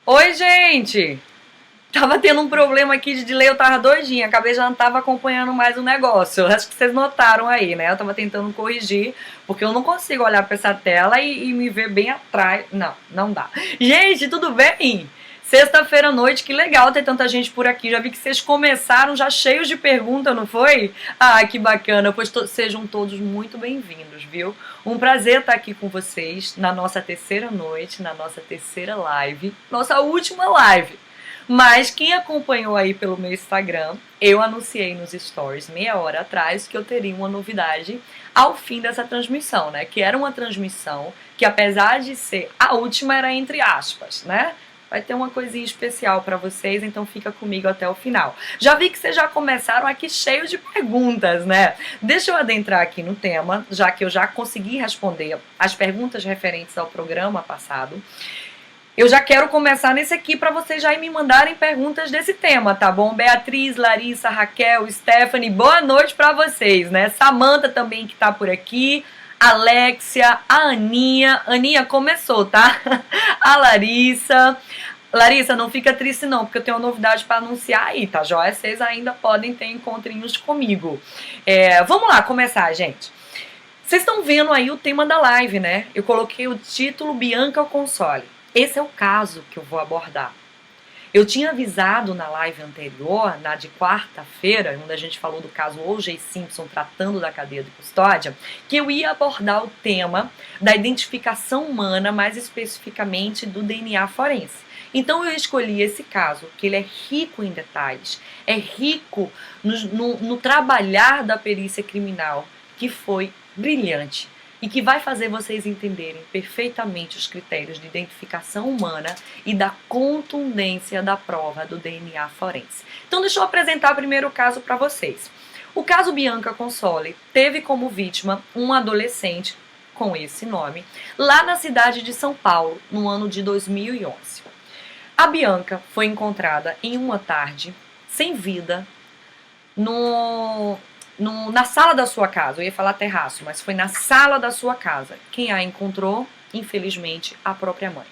Oi, gente! Tava tendo um problema aqui de delay, eu tava doidinha, acabei já não tava acompanhando mais o negócio. Acho que vocês notaram aí, né? Eu tava tentando corrigir, porque eu não consigo olhar pra essa tela e me ver bem atrás. Não, não dá. Gente, tudo bem? Sexta-feira à noite, que legal ter tanta gente por aqui. Já vi que vocês começaram já cheios de perguntas, não foi? Ah, que bacana. Pois sejam todos muito bem-vindos, viu? Um prazer estar aqui com vocês na nossa terceira noite, na nossa terceira live, nossa última live. Mas quem acompanhou aí pelo meu Instagram, eu anunciei nos stories meia hora atrás que eu teria uma novidade ao fim dessa transmissão, né? Que era uma transmissão que, apesar de ser a última, era entre aspas, né? Vai ter uma coisinha especial para vocês, então fica comigo até o final. Já vi que vocês já começaram aqui cheios de perguntas, né? Deixa eu adentrar aqui no tema, já que eu já consegui responder as perguntas referentes ao programa passado. Eu já quero começar nesse aqui para vocês já me mandarem perguntas desse tema, tá bom? Beatriz, Larissa, Raquel, Stephanie, boa noite para vocês, né? Samanta também que tá por aqui, Alexia, a Aninha. Aninha começou, tá? A Larissa. Larissa, não fica triste não, porque eu tenho uma novidade para anunciar aí, tá joia? Vocês ainda podem ter encontrinhos comigo. Vamos lá começar, gente. Vocês estão vendo aí o tema da live, né? Eu coloquei o título Bianca ao console. Esse é o caso que eu vou abordar. Eu tinha avisado na live anterior, na de quarta-feira, onde a gente falou do caso O.J. Simpson tratando da cadeia de custódia, que eu ia abordar o tema da identificação humana, mais especificamente do DNA forense. Então eu escolhi esse caso, que ele é rico em detalhes, é rico no trabalhar da perícia criminal, que foi brilhante e que vai fazer vocês entenderem perfeitamente os critérios de identificação humana e da contundência da prova do DNA forense. Então deixa eu apresentar primeiro o caso para vocês. O caso Bianca Console teve como vítima um adolescente com esse nome, lá na cidade de São Paulo, no ano de 2011. A Bianca foi encontrada em uma tarde, sem vida, na sala da sua casa. Eu ia falar terraço, mas foi na sala da sua casa. Quem a encontrou? Infelizmente, a própria mãe.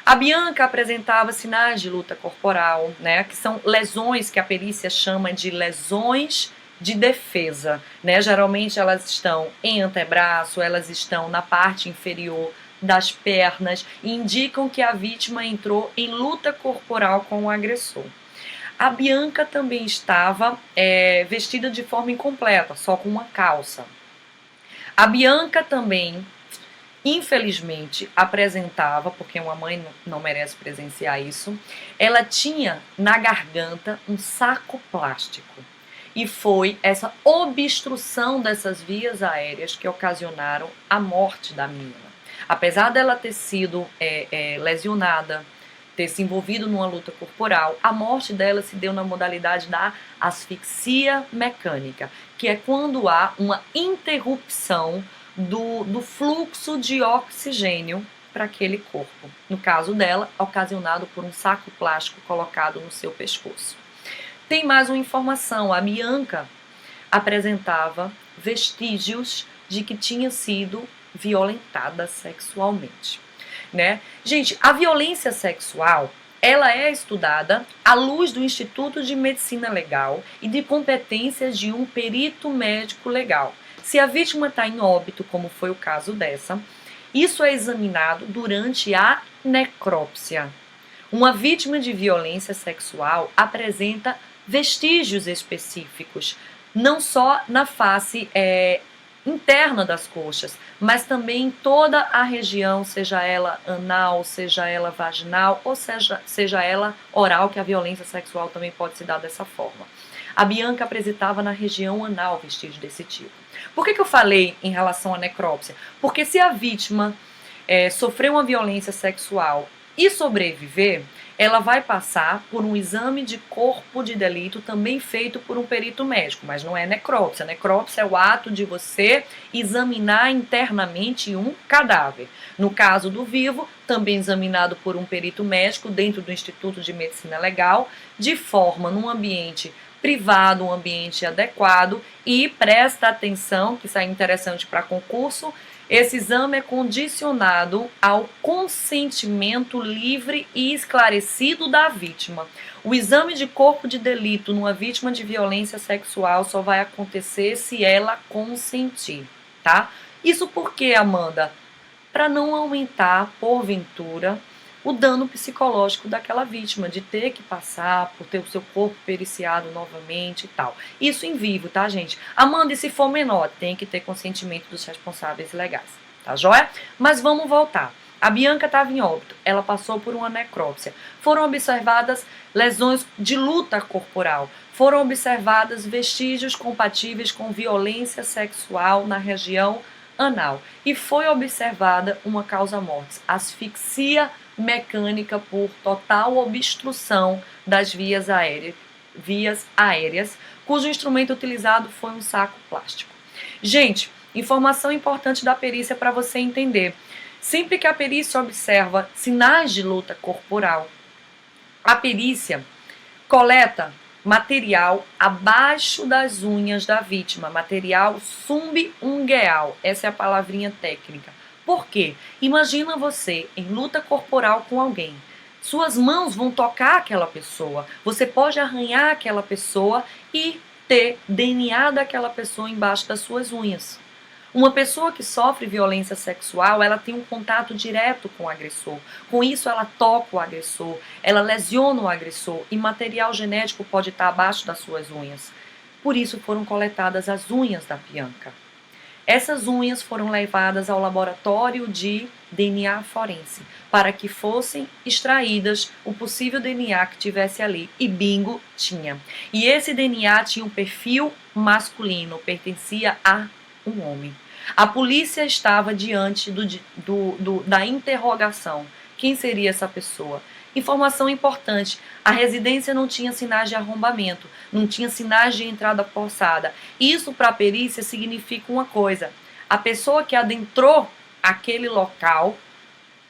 A Bianca apresentava sinais de luta corporal, né, que são lesões que a perícia chama de lesões de defesa, né? Geralmente elas estão em antebraço, elas estão na parte inferior das pernas e indicam que a vítima entrou em luta corporal com o agressor. A Bianca também estava vestida de forma incompleta, só com uma calça. A Bianca também, infelizmente, apresentava, porque uma mãe não merece presenciar isso, ela tinha na garganta um saco plástico. E foi essa obstrução dessas vias aéreas que ocasionaram a morte da menina. Apesar dela ter sido lesionada, ter se envolvido numa luta corporal, a morte dela se deu na modalidade da asfixia mecânica, que é quando há uma interrupção do fluxo de oxigênio para aquele corpo. No caso dela, ocasionado por um saco plástico colocado no seu pescoço. Tem mais uma informação, a Bianca apresentava vestígios de que tinha sido violentada sexualmente. Né? Gente, a violência sexual, ela é estudada à luz do Instituto de Medicina Legal e de competências de um perito médico legal. Se a vítima está em óbito, como foi o caso dessa, isso é examinado durante a necrópsia. Uma vítima de violência sexual apresenta vestígios específicos, não só na face interna das coxas, mas também em toda a região, seja ela anal, seja ela vaginal, ou seja ela oral, que a violência sexual também pode se dar dessa forma. A Bianca apresentava na região anal vestígios desse tipo. Por que eu falei em relação à necrópsia? Porque se a vítima sofreu uma violência sexual e sobreviver, ela vai passar por um exame de corpo de delito também feito por um perito médico, mas não é necrópsia. Necrópsia é o ato de você examinar internamente um cadáver. No caso do vivo, também examinado por um perito médico dentro do Instituto de Medicina Legal, de forma num ambiente privado, um ambiente adequado, e presta atenção, que isso é interessante para concurso, Esse exame é condicionado ao consentimento livre e esclarecido da vítima. O exame de corpo de delito numa vítima de violência sexual só vai acontecer se ela consentir, tá? Isso por quê, Amanda? Para não aumentar, porventura, o dano psicológico daquela vítima, de ter que passar por ter o seu corpo periciado novamente e tal. Isso em vivo, tá, gente? Amanda, e se for menor, tem que ter consentimento dos responsáveis legais, tá joia? Mas vamos voltar. A Bianca estava em óbito, ela passou por uma necrópsia. Foram observadas lesões de luta corporal, foram observadas vestígios compatíveis com violência sexual na região anal. E foi observada uma causa mortis, asfixia mecânica por total obstrução das vias aéreas, cujo instrumento utilizado foi um saco plástico. Gente, informação importante da perícia para você entender. Sempre que a perícia observa sinais de luta corporal, a perícia coleta material abaixo das unhas da vítima, material subungueal, essa é a palavrinha técnica. Por quê? Imagina você em luta corporal com alguém. Suas mãos vão tocar aquela pessoa, você pode arranhar aquela pessoa e ter DNA daquela pessoa embaixo das suas unhas. Uma pessoa que sofre violência sexual, ela tem um contato direto com o agressor. Com isso, ela toca o agressor, ela lesiona o agressor e material genético pode estar abaixo das suas unhas. Por isso foram coletadas as unhas da Bianca. Essas unhas foram levadas ao laboratório de DNA forense para que fossem extraídas o possível DNA que tivesse ali. E bingo, tinha. E esse DNA tinha um perfil masculino, pertencia a um homem. A polícia estava diante da interrogação. Quem seria essa pessoa? Informação importante, a residência não tinha sinais de arrombamento, não tinha sinais de entrada forçada. Isso para a perícia significa uma coisa, a pessoa que adentrou aquele local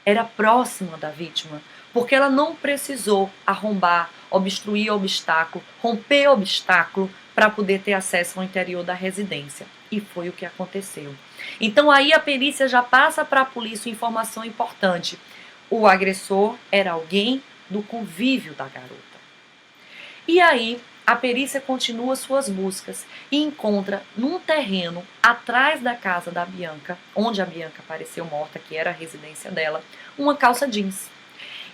era próxima da vítima, porque ela não precisou arrombar, obstruir obstáculo, romper obstáculo para poder ter acesso ao interior da residência. E foi o que aconteceu. Então aí a perícia já passa para a polícia informação importante. O agressor era alguém do convívio da garota. E aí a perícia continua suas buscas e encontra num terreno atrás da casa da Bianca, onde a Bianca apareceu morta, que era a residência dela, uma calça jeans.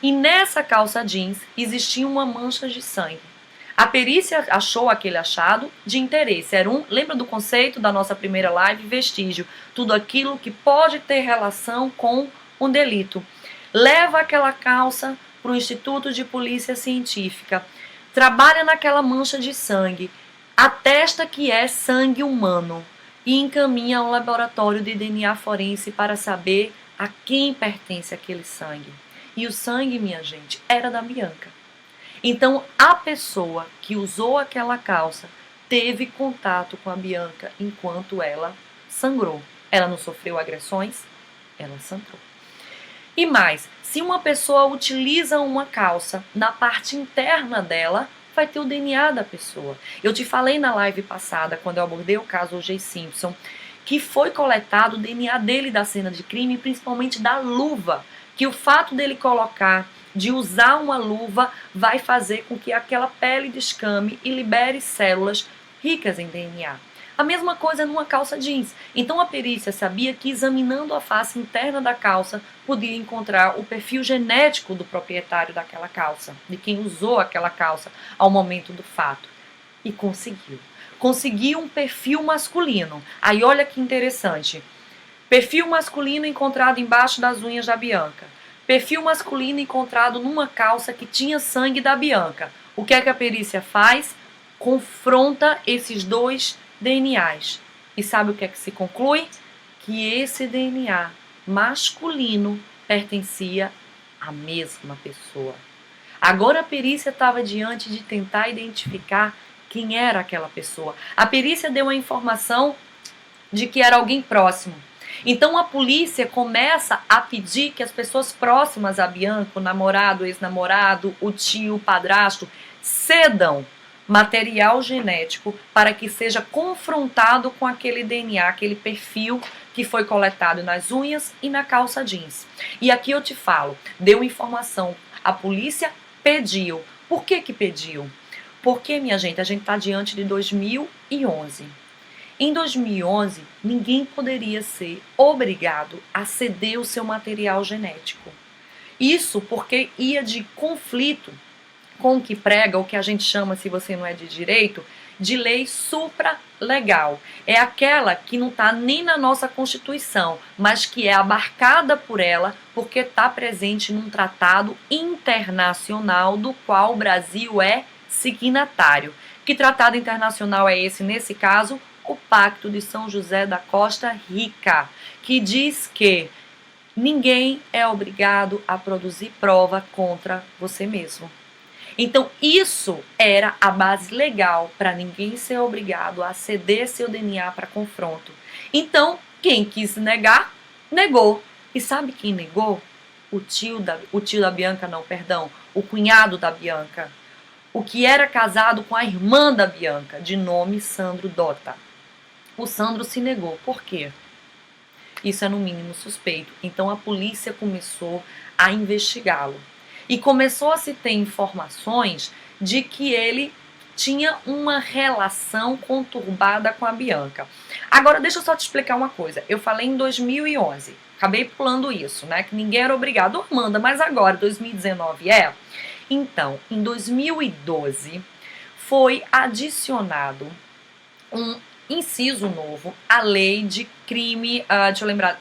E nessa calça jeans existia uma mancha de sangue. A perícia achou aquele achado de interesse. Lembra do conceito da nossa primeira live? Vestígio. Tudo aquilo que pode ter relação com um delito. Leva aquela calça para o Instituto de Polícia Científica. Trabalha naquela mancha de sangue. Atesta que é sangue humano. E encaminha ao laboratório de DNA forense para saber a quem pertence aquele sangue. E o sangue, minha gente, era da Bianca. Então, a pessoa que usou aquela calça teve contato com a Bianca enquanto ela sangrou. Ela não sofreu agressões, ela sangrou. E mais, se uma pessoa utiliza uma calça na parte interna dela, vai ter o DNA da pessoa. Eu te falei na live passada, quando eu abordei o caso O.J. Simpson, que foi coletado o DNA dele da cena de crime, principalmente da luva, que o fato dele de usar uma luva vai fazer com que aquela pele descame e libere células ricas em DNA. A mesma coisa numa calça jeans. Então a perícia sabia que examinando a face interna da calça podia encontrar o perfil genético do proprietário daquela calça, de quem usou aquela calça ao momento do fato. E conseguiu. Conseguiu um perfil masculino. Aí olha que interessante. Perfil masculino encontrado embaixo das unhas da Bianca. Perfil masculino encontrado numa calça que tinha sangue da Bianca. O que é que a perícia faz? Confronta esses dois DNAs. E sabe o que é que se conclui? Que esse DNA masculino pertencia à mesma pessoa. Agora a perícia estava diante de tentar identificar quem era aquela pessoa. A perícia deu a informação de que era alguém próximo. Então a polícia começa a pedir que as pessoas próximas a Bianca, o namorado, o ex-namorado, o tio, o padrasto, cedam material genético para que seja confrontado com aquele DNA, aquele perfil que foi coletado nas unhas e na calça jeans. E aqui eu te falo, deu informação, a polícia pediu. Por que pediu? Porque, minha gente, a gente está diante de 2011. Em 2011, ninguém poderia ser obrigado a ceder o seu material genético. Isso porque ia de conflito com o que prega, o que a gente chama, se você não é de direito, de lei supralegal. É aquela que não está nem na nossa Constituição, mas que é abarcada por ela porque está presente num tratado internacional do qual o Brasil é signatário. Que tratado internacional é esse nesse caso? O Pacto de São José da Costa Rica, que diz que ninguém é obrigado a produzir prova contra você mesmo. Então, isso era a base legal para ninguém ser obrigado a ceder seu DNA para confronto. Então, quem quis negar, negou. E sabe quem negou? O tio da Bianca, não, perdão, o cunhado da Bianca. O que era casado com a irmã da Bianca, de nome Sandro Dota. O Sandro se negou. Por quê? Isso é no mínimo suspeito. Então, a polícia começou a investigá-lo. E começou a se ter informações de que ele tinha uma relação conturbada com a Bianca. Agora, deixa eu só te explicar uma coisa. Eu falei em 2011, acabei pulando isso, né? Que ninguém era obrigado. Amanda, mas agora, 2019 é? Então, em 2012, foi adicionado um inciso novo à lei de crime, deixa eu lembrar,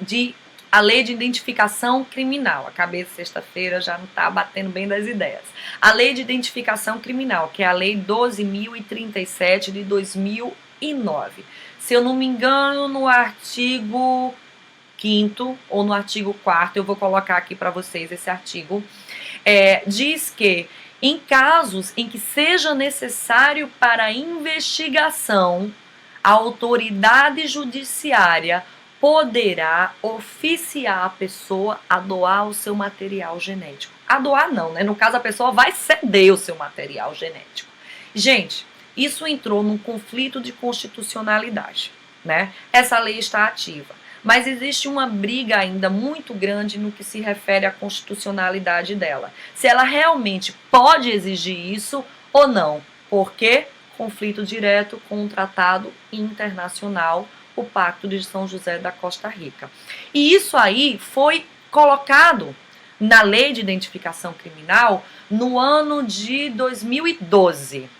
a lei de identificação criminal. A cabeça sexta-feira já não está batendo bem das ideias. A lei de identificação criminal, que é a lei 12.037 de 2009. Se eu não me engano, no artigo 5º ou no artigo 4º, eu vou colocar aqui para vocês esse artigo, diz que em casos em que seja necessário para a investigação, a autoridade judiciária poderá oficiar a pessoa a doar o seu material genético. A doar não, né? No caso, a pessoa vai ceder o seu material genético. Gente, isso entrou num conflito de constitucionalidade, né? Essa lei está ativa. Mas existe uma briga ainda muito grande no que se refere à constitucionalidade dela. Se ela realmente pode exigir isso ou não. Por quê? Conflito direto com um tratado internacional, o Pacto de São José da Costa Rica. E isso aí foi colocado na Lei de Identificação Criminal no ano de 2012,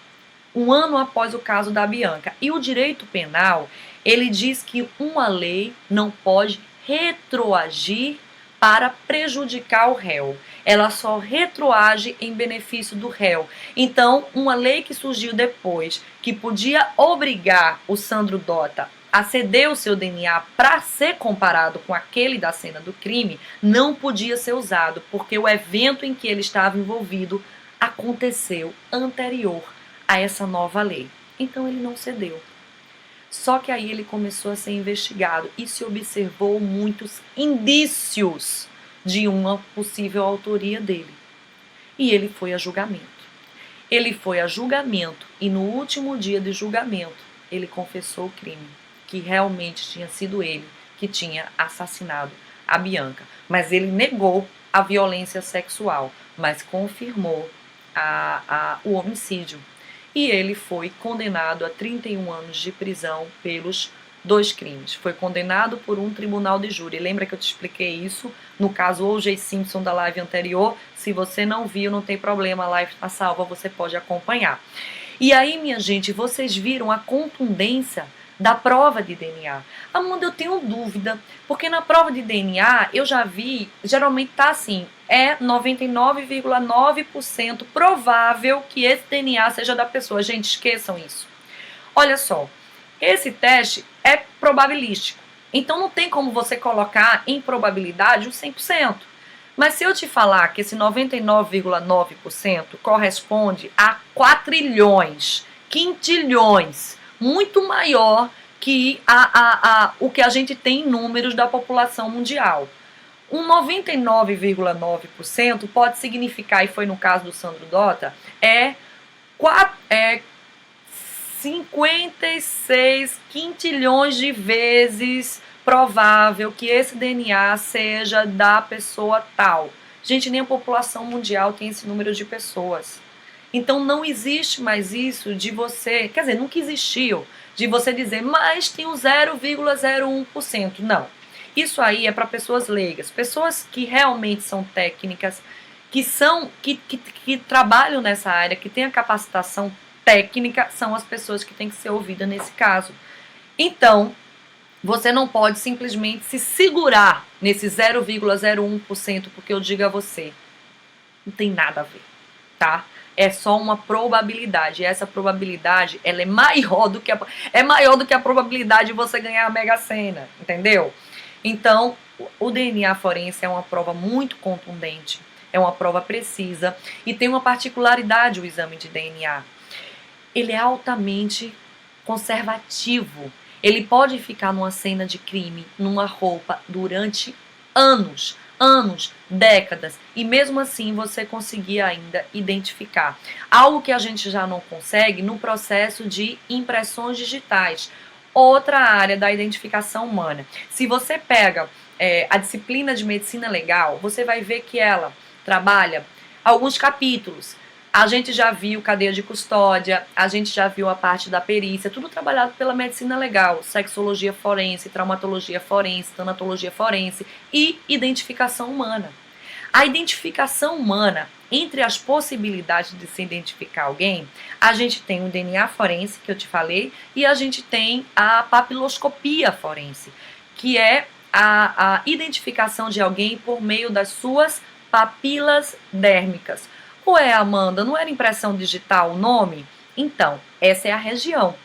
um ano após o caso da Bianca. E o direito penal, ele diz que uma lei não pode retroagir para prejudicar o réu. Ela só retroage em benefício do réu. Então, uma lei que surgiu depois, que podia obrigar o Sandro Dota a ceder o seu DNA para ser comparado com aquele da cena do crime, não podia ser usado, porque o evento em que ele estava envolvido aconteceu anterior a essa nova lei. Então, ele não cedeu. Só que aí ele começou a ser investigado e se observou muitos indícios de uma possível autoria dele. E ele foi a julgamento. Ele foi a julgamento e no último dia de julgamento ele confessou o crime, que realmente tinha sido ele que tinha assassinado a Bianca. Mas ele negou a violência sexual, mas confirmou o homicídio. E ele foi condenado a 31 anos de prisão pelos 2 crimes. Foi condenado por um tribunal de júri. Lembra que eu te expliquei isso no caso O.J. Simpson da live anterior? Se você não viu, não tem problema, a live está salva, você pode acompanhar. E aí, minha gente, vocês viram a contundência da prova de DNA. Amanda, eu tenho dúvida, porque na prova de DNA eu já vi, geralmente tá assim, é 99,9% provável que esse DNA seja da pessoa. Gente, esqueçam isso. Olha só, esse teste é probabilístico, então não tem como você colocar em probabilidade o 100%. Mas se eu te falar que esse 99,9% corresponde a quatrilhões, quintilhões, muito maior que o que a gente tem em números da população mundial. Um 99,9% pode significar, e foi no caso do Sandro Dota, 56 quintilhões de vezes provável que esse DNA seja da pessoa tal. Gente, nem a população mundial tem esse número de pessoas. Então não existe mais isso de você, quer dizer, nunca existiu, de você dizer, mas tem o 0,01%. Não. Isso aí é para pessoas leigas, pessoas que realmente são técnicas, que trabalham nessa área, que têm a capacitação técnica, são as pessoas que têm que ser ouvidas nesse caso. Então, você não pode simplesmente se segurar nesse 0,01%, porque eu digo a você, não tem nada a ver, tá? É só uma probabilidade, e essa probabilidade, ela é maior do que a probabilidade de você ganhar a Mega Sena, entendeu? Então, o DNA forense é uma prova muito contundente, é uma prova precisa, e tem uma particularidade o exame de DNA. Ele é altamente conservativo. Ele pode ficar numa cena de crime, numa roupa, durante anos, décadas, e mesmo assim você conseguir ainda identificar. Algo que a gente já não consegue no processo de impressões digitais. Outra área da identificação humana. Se você pega a disciplina de medicina legal, você vai ver que ela trabalha alguns capítulos. A gente já viu cadeia de custódia, a gente já viu a parte da perícia, tudo trabalhado pela medicina legal, sexologia forense, traumatologia forense, tanatologia forense e identificação humana. A identificação humana, entre as possibilidades de se identificar alguém, a gente tem o DNA forense, que eu te falei, e a gente tem a papiloscopia forense, que é a identificação de alguém por meio das suas papilas dérmicas. Ué, Amanda, não era impressão digital o nome? Então, essa é a região.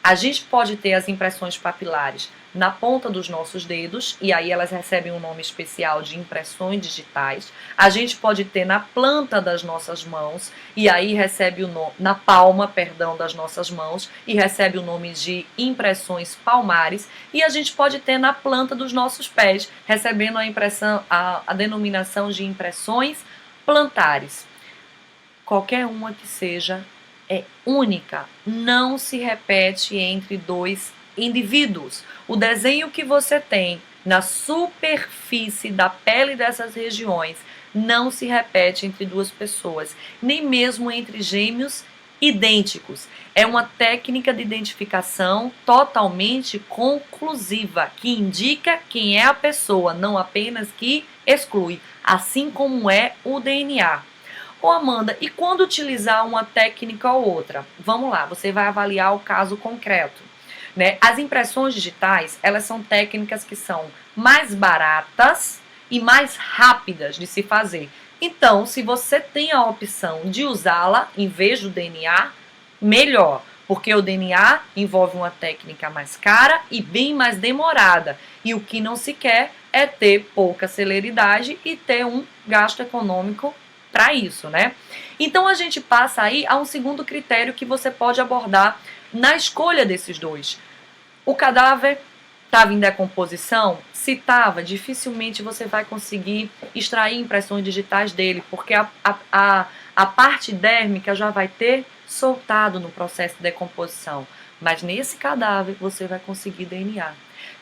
A gente pode ter as impressões papilares na ponta dos nossos dedos, e aí elas recebem um nome especial de impressões digitais. A gente pode ter na planta das nossas mãos, e aí recebe o nome, na palma, perdão, das nossas mãos, e recebe o nome de impressões palmares. E a gente pode ter na planta dos nossos pés, recebendo a denominação de impressões plantares. Qualquer uma que seja, é única, não se repete entre dois indivíduos. O desenho que você tem na superfície da pele dessas regiões não se repete entre duas pessoas, nem mesmo entre gêmeos idênticos. É uma técnica de identificação totalmente conclusiva, que indica quem é a pessoa, não apenas que exclui, assim como é o DNA. Ô Amanda, e quando utilizar uma técnica ou outra? Vamos lá, você vai avaliar o caso concreto, né? As impressões digitais, elas são técnicas que são mais baratas e mais rápidas de se fazer. Então, se você tem a opção de usá-la em vez do DNA, melhor, porque o DNA envolve uma técnica mais cara e bem mais demorada. E o que não se quer é ter pouca celeridade e ter um gasto econômico para isso, né? Então a gente passa aí a um segundo critério que você pode abordar na escolha desses dois. O cadáver estava em decomposição? Se estava, dificilmente você vai conseguir extrair impressões digitais dele, porque a parte dérmica já vai ter soltado no processo de decomposição. Mas nesse cadáver você vai conseguir DNA.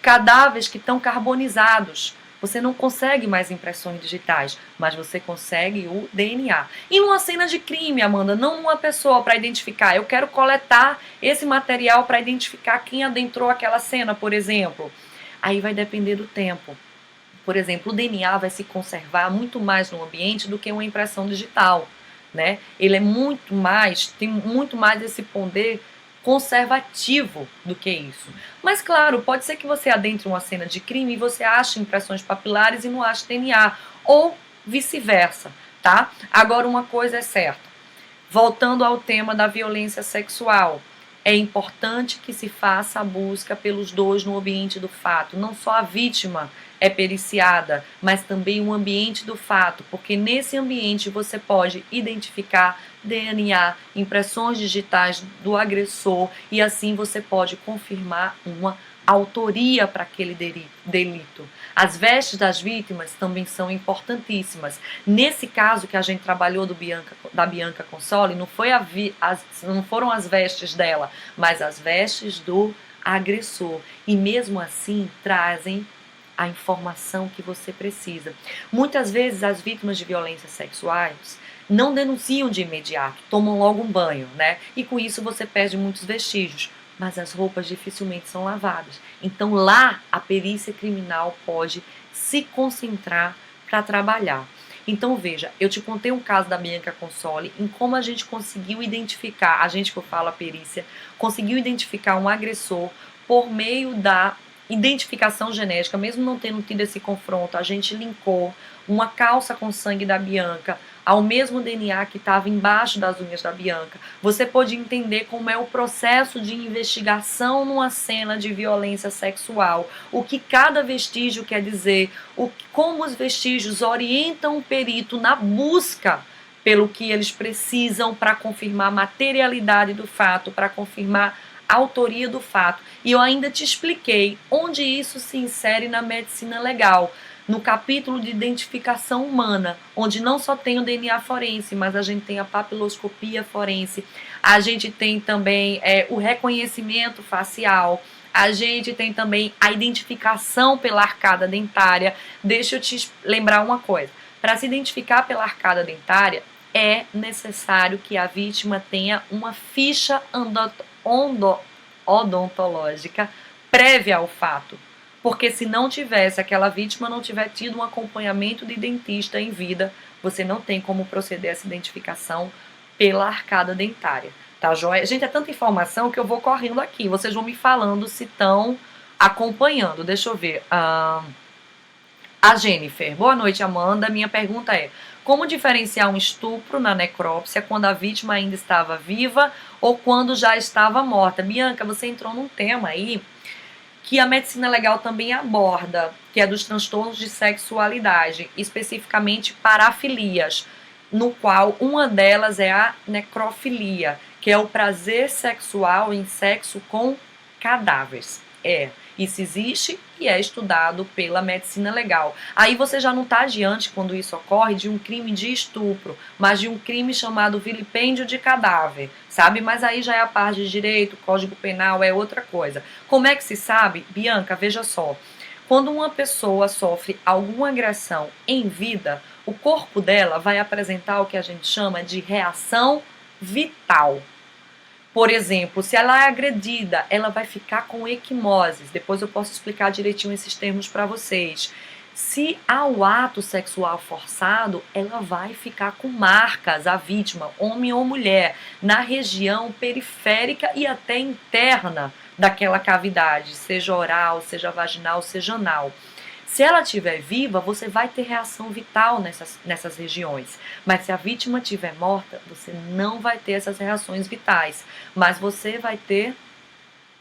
Cadáveres que estão carbonizados, você não consegue mais impressões digitais, mas você consegue o DNA. E numa cena de crime, Amanda, não uma pessoa para identificar. Eu quero coletar esse material para identificar quem adentrou aquela cena, por exemplo. Aí vai depender do tempo. Por exemplo, o DNA vai se conservar muito mais no ambiente do que uma impressão digital, né? Ele é muito mais, tem muito mais esse poder conservativo do que isso. Mas claro, pode ser que você adentre uma cena de crime e você ache impressões papilares e não ache DNA, ou vice-versa, tá? Agora uma coisa é certa, voltando ao tema da violência sexual, é importante que se faça a busca pelos dois no ambiente do fato, não só a vítima é periciada, mas também o ambiente do fato, porque nesse ambiente você pode identificar DNA, impressões digitais do agressor e assim você pode confirmar uma autoria para aquele delito. As vestes das vítimas também são importantíssimas. Nesse caso que a gente trabalhou da Bianca Consoli, não foram as vestes dela, mas as vestes do agressor. E mesmo assim trazem a informação que você precisa. Muitas vezes as vítimas de violências sexuais não denunciam de imediato, tomam logo um banho, né? E com isso você perde muitos vestígios. Mas as roupas dificilmente são lavadas. Então lá a perícia criminal pode se concentrar para trabalhar. Então veja, eu te contei um caso da Bianca Consoli em como a gente conseguiu identificar, a gente que eu falo a perícia, conseguiu identificar um agressor por meio da identificação genética, mesmo não tendo tido esse confronto, a gente linkou uma calça com sangue da Bianca ao mesmo DNA que estava embaixo das unhas da Bianca. Você pode entender como é o processo de investigação numa cena de violência sexual, o que cada vestígio quer dizer, como os vestígios orientam o perito na busca pelo que eles precisam para confirmar a materialidade do fato, para confirmar a autoria do fato. E eu ainda te expliquei onde isso se insere na medicina legal, no capítulo de identificação humana, onde não só tem o DNA forense, mas a gente tem a papiloscopia forense, a gente tem também o reconhecimento facial, a gente tem também a identificação pela arcada dentária. Deixa eu te lembrar uma coisa, para se identificar pela arcada dentária, é necessário que a vítima tenha uma ficha odontológica prévia ao fato. Porque se não tivesse, aquela vítima não tiver tido um acompanhamento de dentista em vida, você não tem como proceder a essa identificação pela arcada dentária. Tá joia? Gente, é tanta informação que eu vou correndo aqui. Vocês vão me falando se estão acompanhando. Deixa eu ver. A Jennifer. Boa noite, Amanda. Minha pergunta é: como diferenciar um estupro na necrópsia quando a vítima ainda estava viva ou quando já estava morta? Bianca, você entrou num tema aí que a medicina legal também aborda, que é dos transtornos de sexualidade, especificamente parafilias, no qual uma delas é a necrofilia, que é o prazer sexual em sexo com cadáveres. Isso existe e é estudado pela medicina legal. Aí você já não está diante, quando isso ocorre, de um crime de estupro, mas de um crime chamado vilipêndio de cadáver, sabe? Mas aí já é a parte de direito, Código Penal, é outra coisa. Como é que se sabe? Bianca, veja só. Quando uma pessoa sofre alguma agressão em vida, o corpo dela vai apresentar o que a gente chama de reação vital. Por exemplo, se ela é agredida, ela vai ficar com equimoses. Depois eu posso explicar direitinho esses termos para vocês. Se há o ato sexual forçado, ela vai ficar com marcas, a vítima, homem ou mulher, na região periférica e até interna daquela cavidade, seja oral, seja vaginal, seja anal. Se ela estiver viva, você vai ter reação vital nessas regiões. Mas se a vítima estiver morta, você não vai ter essas reações vitais. Mas você vai ter,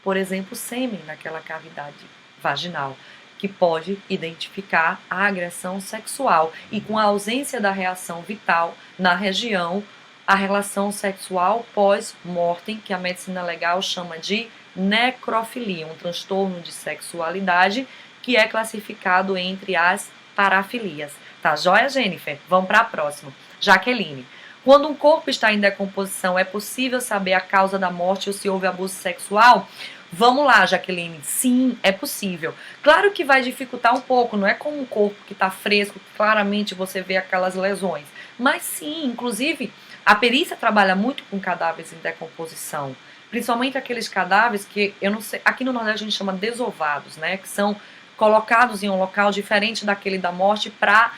por exemplo, sêmen naquela cavidade vaginal, que pode identificar a agressão sexual. E com a ausência da reação vital na região, a relação sexual pós-mortem, que a medicina legal chama de necrofilia, um transtorno de sexualidade que é classificado entre as parafilias. Tá joia, Jennifer? Vamos para a próxima. Jaqueline. Quando um corpo está em decomposição, é possível saber a causa da morte ou se houve abuso sexual? Vamos lá, Jaqueline. Sim, é possível. Claro que vai dificultar um pouco, não é como um corpo que está fresco, que claramente você vê aquelas lesões. Mas sim, inclusive, a perícia trabalha muito com cadáveres em decomposição. Principalmente aqueles cadáveres que, eu não sei, aqui no Nordeste a gente chama desovados, né? Que são colocados em um local diferente daquele da morte para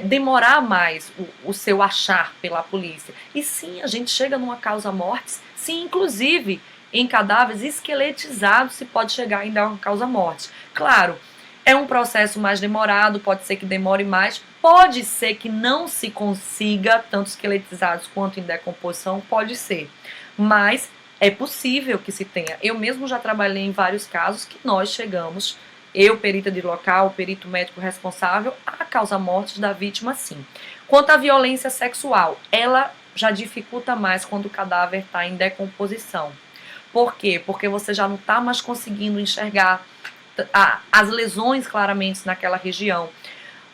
demorar mais o seu achar pela polícia. E sim, a gente chega numa causa mortis, sim, inclusive em cadáveres esqueletizados se pode chegar ainda a uma causa mortis. Claro, é um processo mais demorado, pode ser que demore mais, pode ser que não se consiga, tanto esqueletizados quanto em decomposição, pode ser. Mas é possível que se tenha. Eu mesmo já trabalhei em vários casos que nós chegamos, eu, perita de local, o perito médico responsável, a causa-morte da vítima, sim. Quanto à violência sexual, ela já dificulta mais quando o cadáver está em decomposição. Por quê? Porque você já não está mais conseguindo enxergar as lesões claramente naquela região.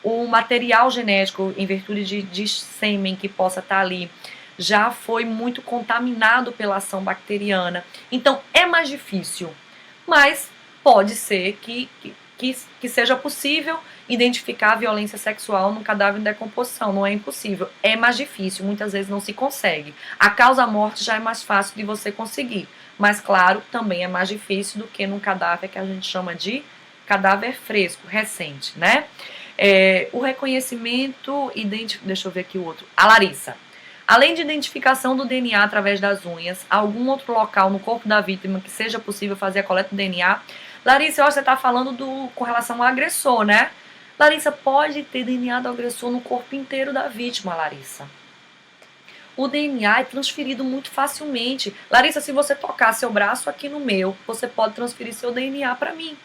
O material genético, em virtude de sêmen que possa estar ali, já foi muito contaminado pela ação bacteriana. Então, é mais difícil. mas pode ser que seja possível identificar a violência sexual no cadáver em decomposição. Não é impossível, é mais difícil, muitas vezes não se consegue. A causa-morte já é mais fácil de você conseguir, mas claro, também é mais difícil do que num cadáver que a gente chama de cadáver fresco, recente, né? O reconhecimento, deixa eu ver aqui o outro, a Larissa. Além de identificação do DNA através das unhas, algum outro local no corpo da vítima que seja possível fazer a coleta do DNA? Larissa, eu acho que você está falando com relação ao agressor, né? Larissa, pode ter DNA do agressor no corpo inteiro da vítima, Larissa. O DNA é transferido muito facilmente. Larissa, se você tocar seu braço aqui no meu, você pode transferir seu DNA para mim.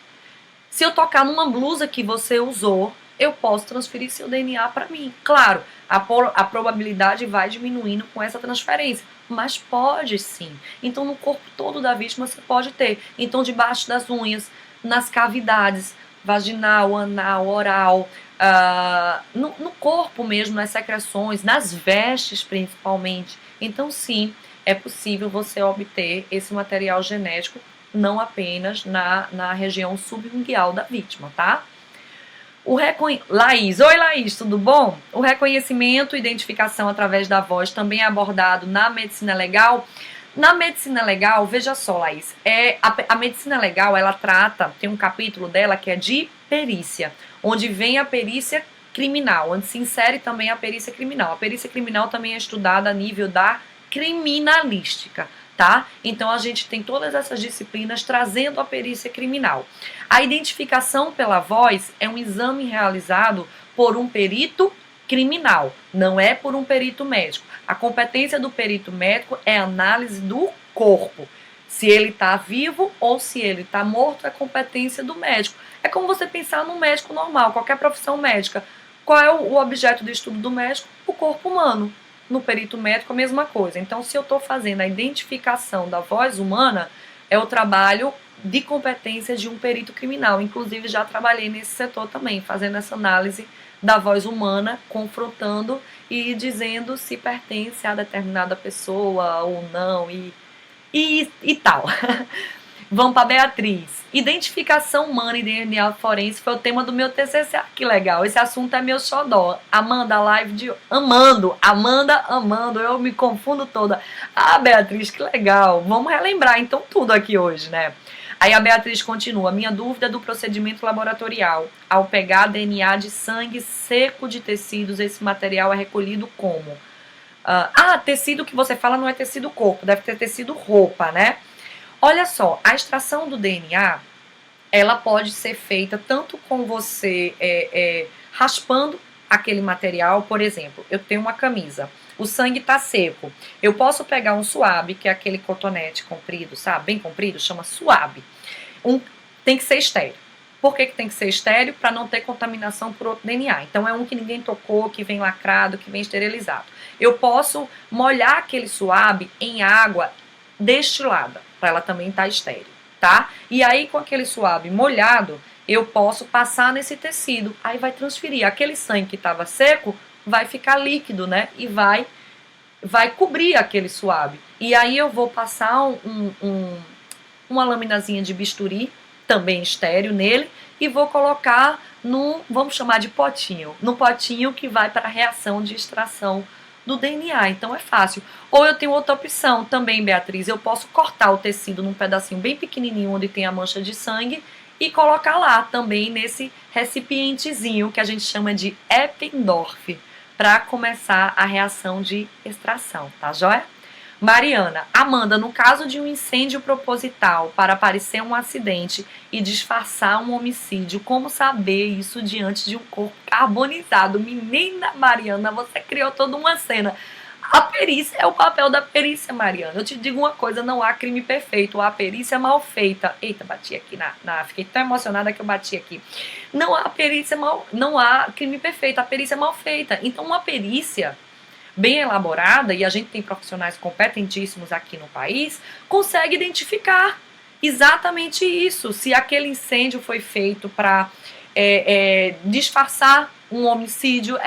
Se eu tocar numa blusa que você usou, eu posso transferir seu DNA para mim. Claro, a probabilidade vai diminuindo com essa transferência, mas pode sim. Então, no corpo todo da vítima você pode ter. Então, debaixo das unhas, nas cavidades, vaginal, anal, oral, no corpo mesmo, nas secreções, nas vestes principalmente. Então, sim, é possível você obter esse material genético não apenas na região subunguial da vítima, tá? Laís, oi Laís, tudo bom? O reconhecimento e identificação através da voz também é abordado na medicina legal. Na medicina legal, veja só, Laís, a medicina legal, ela trata, tem um capítulo dela que é de perícia, onde vem a perícia criminal, onde se insere também a perícia criminal. A perícia criminal também é estudada a nível da criminalística, tá? Então a gente tem todas essas disciplinas trazendo a perícia criminal. A identificação pela voz é um exame realizado por um perito criminal, não é por um perito médico. A competência do perito médico é a análise do corpo. Se ele está vivo ou se ele está morto, é competência do médico. É como você pensar num médico normal, qualquer profissão médica. Qual é o objeto de estudo do médico? O corpo humano. No perito médico, a mesma coisa. Então, se eu estou fazendo a identificação da voz humana, é o trabalho de competência de um perito criminal. Inclusive, já trabalhei nesse setor também, fazendo essa análise da voz humana, confrontando e dizendo se pertence a determinada pessoa ou não e tal. Vamos para Beatriz. Identificação humana e DNA forense foi o tema do meu TCC. Ah, que legal. Esse assunto é meu xodó. Amanda, a live de... Amanda, eu me confundo toda. Ah, Beatriz, que legal. Vamos relembrar então tudo aqui hoje, né? Aí a Beatriz continua. Minha dúvida é do procedimento laboratorial. Ao pegar DNA de sangue seco de tecidos, esse material é recolhido como? Tecido que você fala não é tecido corpo, deve ter tecido roupa, né? Olha só, a extração do DNA, ela pode ser feita tanto com você raspando aquele material. Por exemplo, eu tenho uma camisa, o sangue está seco. Eu posso pegar um suave, que é aquele cotonete comprido, sabe? Bem comprido, chama suave. Tem que ser estéril. Por que tem que ser estéril? Para não ter contaminação por outro DNA. Então é um que ninguém tocou, que vem lacrado, que vem esterilizado. Eu posso molhar aquele suave em água destilada, para ela também estar estéril, tá? E aí, com aquele suave molhado, eu posso passar nesse tecido, aí vai transferir. Aquele sangue que estava seco vai ficar líquido, né? E vai cobrir aquele suave. E aí eu vou passar uma laminazinha de bisturi, também estéril, nele, e vou colocar vamos chamar de potinho, no potinho que vai para a reação de extração do DNA, então é fácil. Ou eu tenho outra opção também, Beatriz, eu posso cortar o tecido num pedacinho bem pequenininho onde tem a mancha de sangue e colocar lá também nesse recipientezinho que a gente chama de Eppendorf, para começar a reação de extração, tá joia? Mariana, Amanda, no caso de um incêndio proposital para parecer um acidente e disfarçar um homicídio, como saber isso diante de um corpo carbonizado? Menina Mariana, você criou toda uma cena. A perícia é o papel da perícia, Mariana. Eu te digo uma coisa, não há crime perfeito, há perícia mal feita. Eita, bati aqui fiquei tão emocionada que eu bati aqui. Não há crime perfeito, a perícia é mal feita. Então, uma perícia bem elaborada, e a gente tem profissionais competentíssimos aqui no país, consegue identificar exatamente isso. Se aquele incêndio foi feito para disfarçar um homicídio,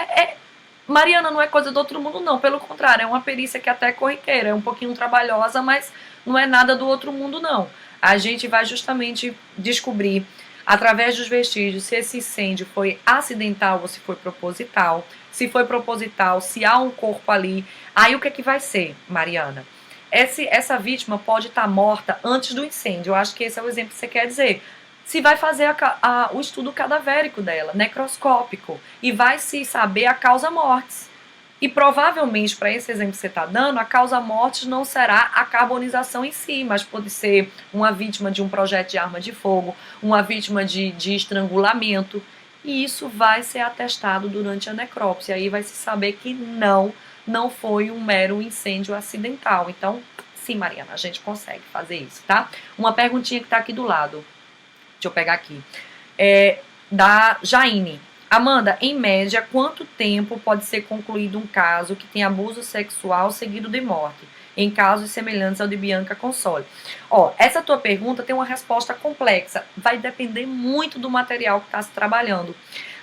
Mariana, não é coisa do outro mundo não, pelo contrário, é uma perícia que até é corriqueira, é um pouquinho trabalhosa, mas não é nada do outro mundo não. a gente vai justamente descobrir, através dos vestígios, se esse incêndio foi acidental ou se foi proposital. Se foi proposital, se há um corpo ali. Aí o que é que vai ser, Mariana? Essa vítima pode estar morta antes do incêndio. Eu acho que esse é o exemplo que você quer dizer. Se vai fazer o estudo cadavérico dela, necroscópico, e vai se saber a causa mortis. E provavelmente, para esse exemplo que você está dando, a causa mortis não será a carbonização em si, mas pode ser uma vítima de um projeto de arma de fogo, uma vítima de estrangulamento. E isso vai ser atestado durante a necrópsia. Aí vai se saber que não foi um mero incêndio acidental. Então, sim, Mariana, a gente consegue fazer isso, tá? Uma perguntinha que está aqui do lado. Deixa eu pegar aqui. Da Jaine. Amanda, em média, quanto tempo pode ser concluído um caso que tem abuso sexual seguido de morte, em casos semelhantes ao de Bianca Consoli? Essa tua pergunta tem uma resposta complexa. Vai depender muito do material que está se trabalhando.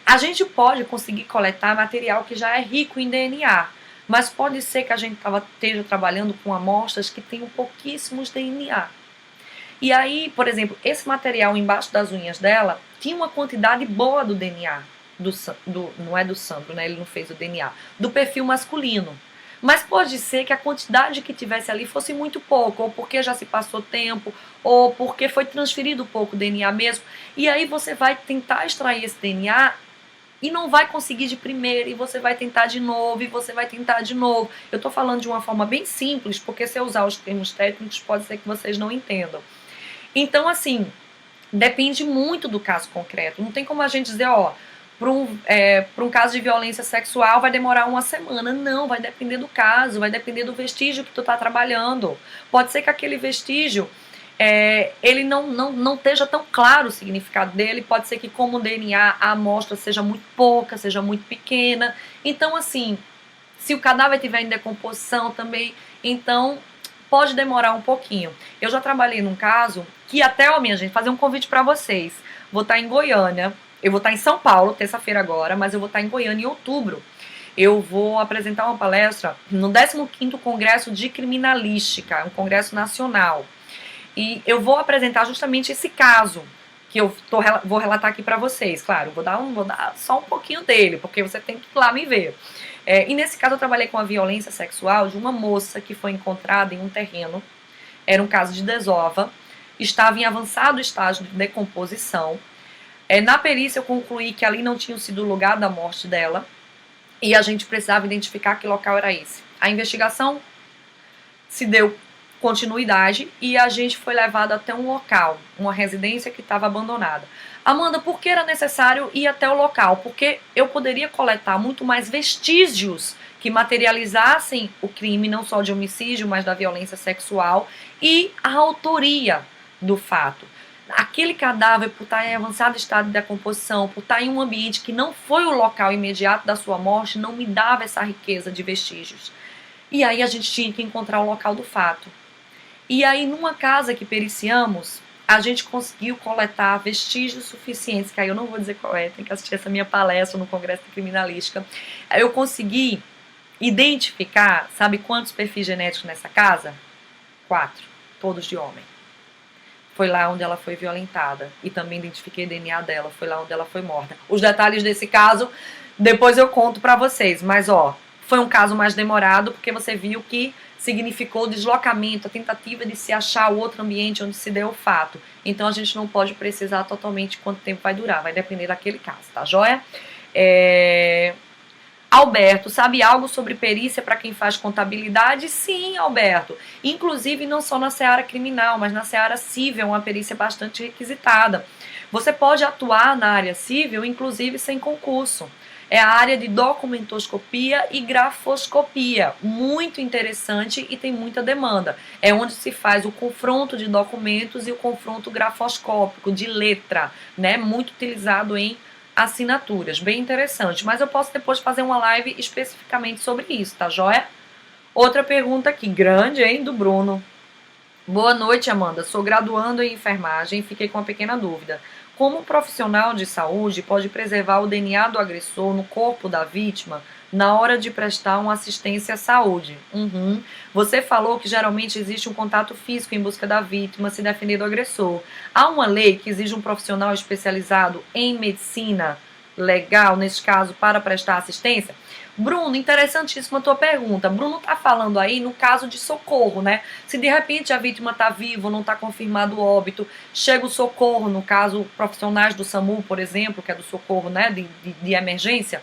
A gente pode conseguir coletar material que já é rico em DNA, mas pode ser que a gente esteja trabalhando com amostras que tenham pouquíssimos DNA. E aí, por exemplo, esse material embaixo das unhas dela tinha uma quantidade boa do DNA. Não é do Sandro, né? Ele não fez o DNA. Do perfil masculino. Mas pode ser que a quantidade que tivesse ali fosse muito pouco, ou porque já se passou tempo, ou porque foi transferido pouco DNA mesmo. E aí você vai tentar extrair esse DNA e não vai conseguir de primeira, e você vai tentar de novo, e você vai tentar de novo. Eu estou falando de uma forma bem simples, porque se eu usar os termos técnicos, pode ser que vocês não entendam. Então, assim, depende muito do caso concreto. Não tem como a gente dizer, para um caso de violência sexual vai demorar uma semana. Não, vai depender do caso, vai depender do vestígio que tu está trabalhando. Pode ser que aquele vestígio, ele não esteja tão claro o significado dele. Pode ser que, como o DNA, a amostra seja muito pouca, seja muito pequena. Então, assim, se o cadáver estiver em decomposição também, então pode demorar um pouquinho. Eu já trabalhei num caso que até, minha gente, fazer um convite para vocês. Vou estar em Goiânia. Eu vou estar em São Paulo, terça-feira agora, mas eu vou estar em Goiânia em outubro. Eu vou apresentar uma palestra no 15º Congresso de Criminalística, um congresso nacional. E eu vou apresentar justamente esse caso, que vou relatar aqui para vocês. Claro, vou dar só um pouquinho dele, porque você tem que ir lá me ver. E nesse caso eu trabalhei com a violência sexual de uma moça que foi encontrada em um terreno. Era um caso de desova, estava em avançado estágio de decomposição. Na perícia eu concluí que ali não tinha sido o lugar da morte dela e a gente precisava identificar que local era esse. A investigação se deu continuidade e a gente foi levado até um local, uma residência que estava abandonada. Amanda, por que era necessário ir até o local? Porque eu poderia coletar muito mais vestígios que materializassem o crime, não só de homicídio, mas da violência sexual e a autoria do fato. Aquele cadáver, por estar em avançado estado de decomposição, por estar em um ambiente que não foi o local imediato da sua morte, não me dava essa riqueza de vestígios. E aí a gente tinha que encontrar o local do fato. E aí, numa casa que periciamos, a gente conseguiu coletar vestígios suficientes, que aí eu não vou dizer qual é, tem que assistir essa minha palestra no Congresso de Criminalística. Eu consegui identificar, sabe quantos perfis genéticos nessa casa? 4, todos de homem. Foi lá onde ela foi violentada. E também identifiquei o DNA dela, foi lá onde ela foi morta. Os detalhes desse caso, depois eu conto pra vocês. Mas, foi um caso mais demorado, porque você viu que significou o deslocamento, a tentativa de se achar o outro ambiente onde se deu o fato. Então, a gente não pode precisar totalmente quanto tempo vai durar. Vai depender daquele caso, tá joia? Alberto, sabe algo sobre perícia para quem faz contabilidade? Sim, Alberto. Inclusive, não só na seara criminal, mas na seara civil, uma perícia bastante requisitada. Você pode atuar na área civil, inclusive sem concurso. É a área de documentoscopia e grafoscopia. Muito interessante e tem muita demanda. É onde se faz o confronto de documentos e o confronto grafoscópico, de letra, né? Muito utilizado em assinaturas, bem interessante, mas eu posso depois fazer uma live especificamente sobre isso, tá joia? Outra pergunta aqui, grande, hein, do Bruno. Boa noite, Amanda, sou graduando em enfermagem e fiquei com uma pequena dúvida. Como um profissional de saúde pode preservar o DNA do agressor no corpo da vítima na hora de prestar uma assistência à saúde. Você falou que geralmente existe um contato físico em busca da vítima se defender do agressor. Há uma lei que exige um profissional especializado em medicina legal, nesse caso, para prestar assistência? Bruno, interessantíssima a tua pergunta. Bruno está falando aí no caso de socorro, né? Se de repente a vítima está viva, não está confirmado o óbito, chega o socorro, no caso, profissionais do SAMU, por exemplo, que é do socorro, né, de emergência,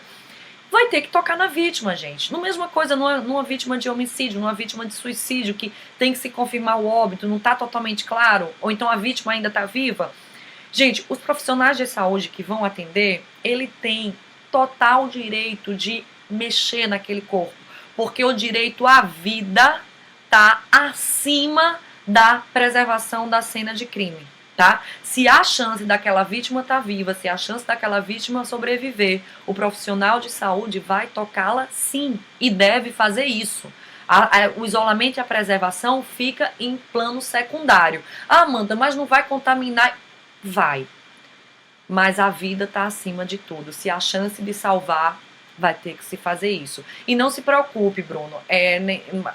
vai ter que tocar na vítima, gente. No mesma coisa numa vítima de homicídio, numa vítima de suicídio, que tem que se confirmar o óbito, não está totalmente claro, ou então a vítima ainda está viva. Gente, os profissionais de saúde que vão atender, ele tem total direito de mexer naquele corpo, porque o direito à vida está acima da preservação da cena de crime, tá? Se a chance daquela vítima estar viva, se a chance daquela vítima sobreviver, o profissional de saúde vai tocá-la sim, e deve fazer isso. O isolamento e a preservação fica em plano secundário. Ah, Amanda, mas não vai contaminar? Vai. Mas a vida está acima de tudo. Se a chance de salvar, vai ter que se fazer isso. E não se preocupe, Bruno,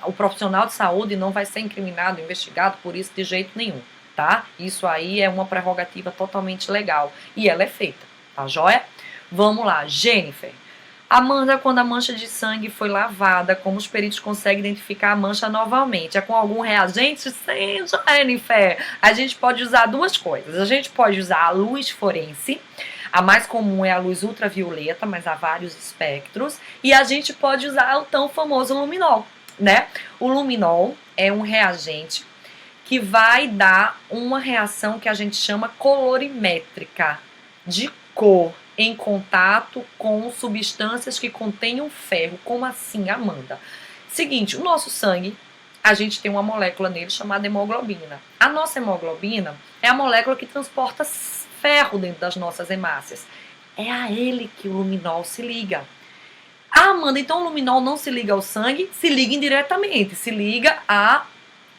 o profissional de saúde não vai ser incriminado, investigado por isso de jeito nenhum, tá? Isso aí é uma prerrogativa totalmente legal e ela é feita, tá joia? Vamos lá, Jennifer. Amanda, quando a mancha de sangue foi lavada, como os peritos conseguem identificar a mancha novamente? É com algum reagente? Sim, Jennifer. A gente pode usar duas coisas. A gente pode usar a luz forense. A mais comum é a luz ultravioleta, mas há vários espectros. E a gente pode usar o tão famoso luminol, né? O luminol é um reagente que vai dar uma reação que a gente chama colorimétrica, de cor, em contato com substâncias que contenham ferro. Como assim, Amanda? Seguinte, o nosso sangue, a gente tem uma molécula nele chamada hemoglobina. A nossa hemoglobina é a molécula que transporta ferro dentro das nossas hemácias. É a ele que o luminol se liga. Ah, Amanda, então o luminol não se liga ao sangue? Se liga indiretamente, se liga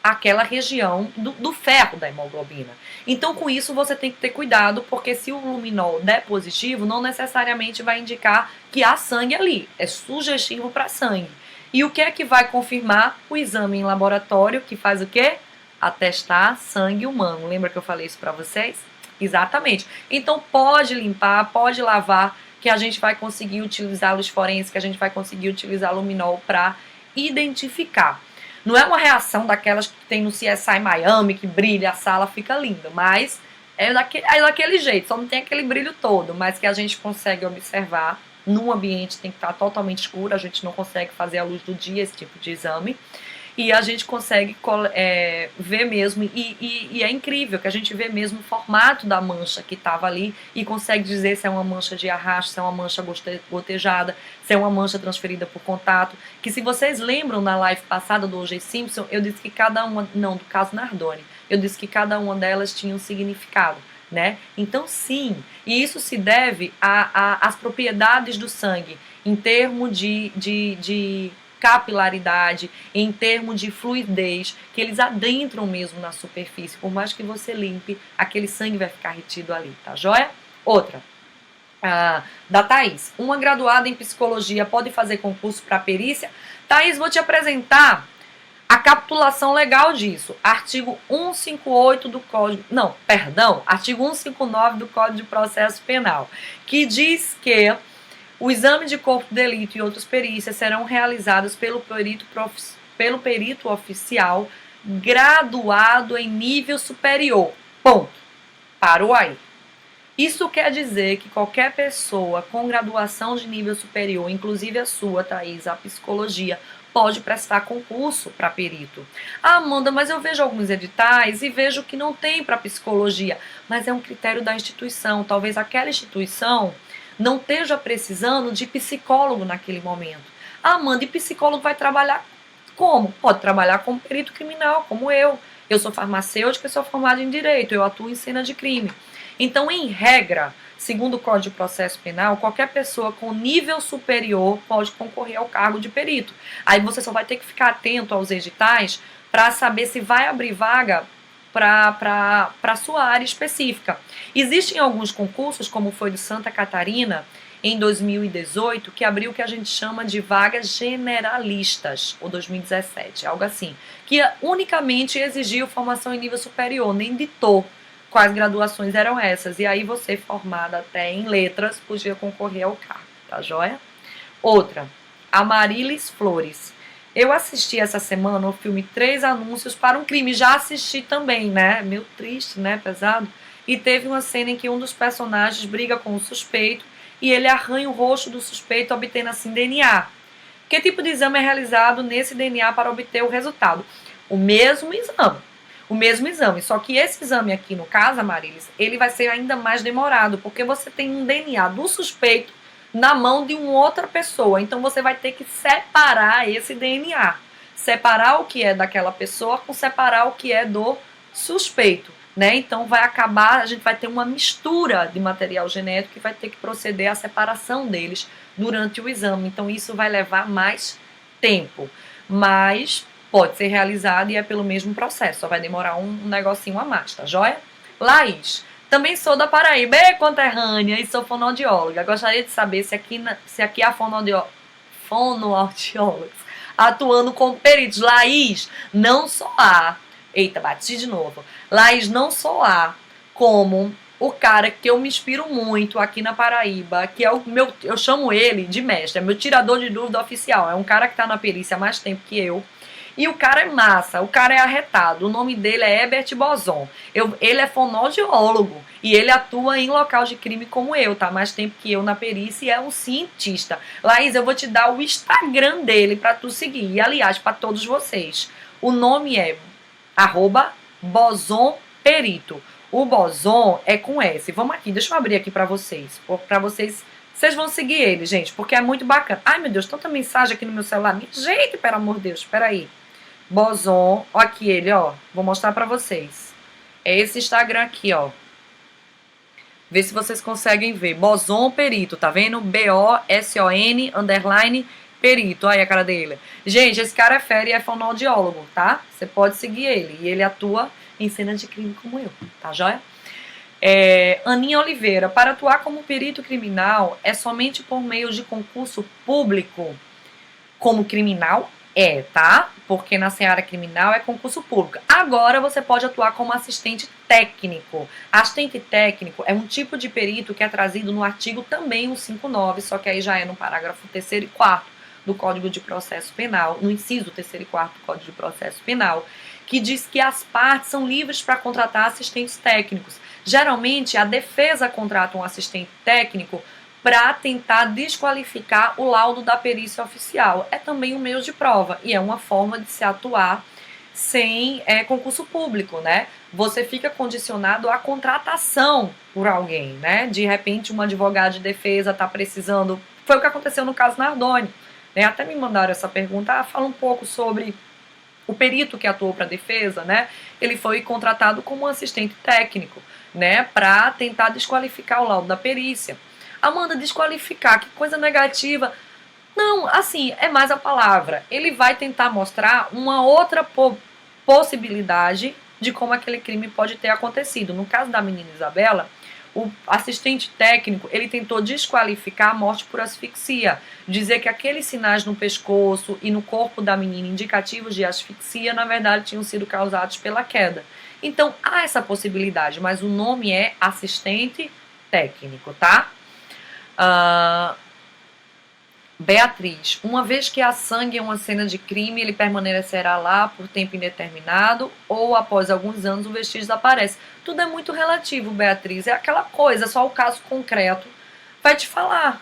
àquela região do ferro da hemoglobina. Então, com isso, você tem que ter cuidado, porque se o luminol der positivo, não necessariamente vai indicar que há sangue ali. É sugestivo para sangue. E o que é que vai confirmar? O exame em laboratório, que faz o quê? Atestar sangue humano. Lembra que eu falei isso para vocês? Exatamente. Então, pode limpar, pode lavar, que a gente vai conseguir utilizar a luz forense, que a gente vai conseguir utilizar luminol para identificar. Não é uma reação daquelas que tem no CSI Miami, que brilha, a sala fica linda, mas é daquele jeito, só não tem aquele brilho todo, mas que a gente consegue observar. Num ambiente tem que estar totalmente escuro, a gente não consegue fazer à luz do dia esse tipo de exame, e a gente consegue ver mesmo, e é incrível que a gente vê mesmo o formato da mancha que estava ali e consegue dizer se é uma mancha de arrasto, se é uma mancha gotejada, se é uma mancha transferida por contato. Que se vocês lembram na live passada do O.J. Simpson, eu disse que cada uma, não, do caso Nardoni, eu disse que cada uma delas tinha um significado, né? Então sim, e isso se deve às propriedades do sangue, em termos de capilaridade, em termos de fluidez, que eles adentram mesmo na superfície. Por mais que você limpe, aquele sangue vai ficar retido ali, tá joia? Outra, da Thaís. Uma graduada em psicologia pode fazer concurso para perícia? Thaís, vou te apresentar a capitulação legal disso. Artigo 158 do Código... Não, perdão. Artigo 159 do Código de Processo Penal, que diz que o exame de corpo de delito e outras perícias serão realizados pelo perito oficial graduado em nível superior. Ponto. Parou aí. Isso quer dizer que qualquer pessoa com graduação de nível superior, inclusive a sua, Thaís, a psicologia, pode prestar concurso para perito. Ah, Amanda, mas eu vejo alguns editais e vejo que não tem para psicologia. Mas é um critério da instituição. Talvez aquela instituição não esteja precisando de psicólogo naquele momento. Ah, Amanda, e psicólogo vai trabalhar como? Pode trabalhar como perito criminal, como eu. Eu sou farmacêutica e sou formada em Direito, eu atuo em cena de crime. Então, em regra, segundo o Código de Processo Penal, qualquer pessoa com nível superior pode concorrer ao cargo de perito. Aí você só vai ter que ficar atento aos editais para saber se vai abrir vaga para a sua área específica. Existem alguns concursos, como foi de Santa Catarina, em 2018, que abriu o que a gente chama de vagas generalistas, ou 2017, algo assim, que unicamente exigiu formação em nível superior, nem ditou quais graduações eram essas. E aí você, formada até em letras, podia concorrer ao cargo, tá joia? Outra, Amarilis Flores. Eu assisti essa semana o filme Três Anúncios para um Crime. Já assisti também, né? Meio triste, né? Pesado. E teve uma cena em que um dos personagens briga com o suspeito e ele arranha o rosto do suspeito, obtendo assim DNA. Que tipo de exame é realizado nesse DNA para obter o resultado? O mesmo exame. O mesmo exame. Só que esse exame aqui, no caso, Amarilis, ele vai ser ainda mais demorado, porque você tem um DNA do suspeito na mão de uma outra pessoa. Então você vai ter que separar esse DNA. Separar o que é daquela pessoa com separar o que é do suspeito, né? Então vai acabar, a gente vai ter uma mistura de material genético e vai ter que proceder à separação deles durante o exame. Então isso vai levar mais tempo, mas pode ser realizado e é pelo mesmo processo, só vai demorar um negocinho a mais, tá joia? Laís, também sou da Paraíba, conterrânea, e sou fonoaudióloga. Gostaria de saber se aqui há fonoaudiólogos atuando como peritos. Laís, não só há. Eita, bati de novo. Laís, não só há como o cara que eu me inspiro muito aqui na Paraíba, que é o meu, eu chamo ele de mestre, é meu tirador de dúvida oficial. É um cara que tá na perícia há mais tempo que eu. E o cara é massa, o cara é arretado. O nome dele é Herbert Boson. Ele é fonoaudiólogo e ele atua em local de crime como eu, tá? Mais tempo que eu na perícia e é um cientista. Laís, eu vou te dar o Instagram dele pra tu seguir. E, aliás, pra todos vocês. O nome é @bosonperito. O Boson é com S. Vamos aqui, deixa eu abrir aqui pra vocês. Pra vocês... Vocês vão seguir ele, gente, porque é muito bacana. Ai, meu Deus, tanta mensagem aqui no meu celular. Gente, pelo amor de Deus, espera aí. Boson, ó aqui ele, ó. Vou mostrar pra vocês. É esse Instagram aqui, ó. Vê se vocês conseguem ver. Boson Perito, tá vendo? BOSON _ Perito. Olha a cara dele. Gente, esse cara é fera e é fonoaudiólogo, tá? Você pode seguir ele. E ele atua em cena de crime como eu, tá joia? Aninha Oliveira, para atuar como perito criminal é somente por meio de concurso público como criminal? Tá? Porque na seara criminal é concurso público. Agora você pode atuar como assistente técnico. Assistente técnico é um tipo de perito que é trazido no artigo também 159, só que aí já é no parágrafo 3º e 4º do Código de Processo Penal, no inciso 3º e 4º do Código de Processo Penal, que diz que as partes são livres para contratar assistentes técnicos. Geralmente, a defesa contrata um assistente técnico para tentar desqualificar o laudo da perícia oficial. É também um meio de prova e é uma forma de se atuar sem concurso público, né? Você fica condicionado à contratação por alguém, né? De repente, um advogado de defesa está precisando... Foi o que aconteceu no caso Nardoni, né? Até me mandaram essa pergunta. Fala um pouco sobre o perito que atuou para a defesa, né? Ele foi contratado como assistente técnico, né? Para tentar desqualificar o laudo da perícia. Amanda, desqualificar, que coisa negativa. Não, assim, é mais a palavra. Ele vai tentar mostrar uma outra possibilidade de como aquele crime pode ter acontecido. No caso da menina Isabela, o assistente técnico, ele tentou desqualificar a morte por asfixia, dizer que aqueles sinais no pescoço e no corpo da menina indicativos de asfixia, na verdade, tinham sido causados pela queda. Então, há essa possibilidade, mas o nome é assistente técnico, tá? Beatriz, uma vez que há sangue em uma cena de crime, ele permanecerá lá por tempo indeterminado ou após alguns anos o vestígio desaparece. Tudo é muito relativo, Beatriz. É aquela coisa, só o caso concreto vai te falar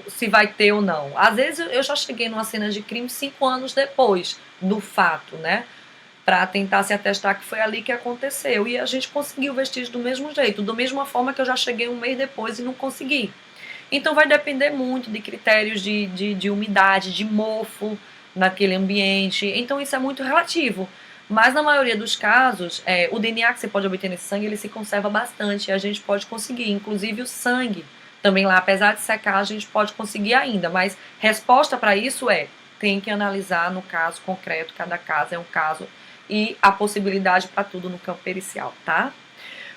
se vai ter ou não. Às vezes eu já cheguei numa cena de crime 5 anos depois do fato, né? Para tentar se atestar que foi ali que aconteceu. E a gente conseguiu o vestígio do mesmo jeito, da mesma forma que eu já cheguei um mês depois e não consegui. Então vai depender muito de critérios de umidade, de mofo naquele ambiente. Então isso é muito relativo. Mas na maioria dos casos, o DNA que você pode obter nesse sangue, ele se conserva bastante. E a gente pode conseguir, inclusive o sangue também lá, apesar de secar, a gente pode conseguir ainda. Mas resposta para isso tem que analisar no caso concreto, cada caso é um caso. E a possibilidade para tudo no campo pericial, tá?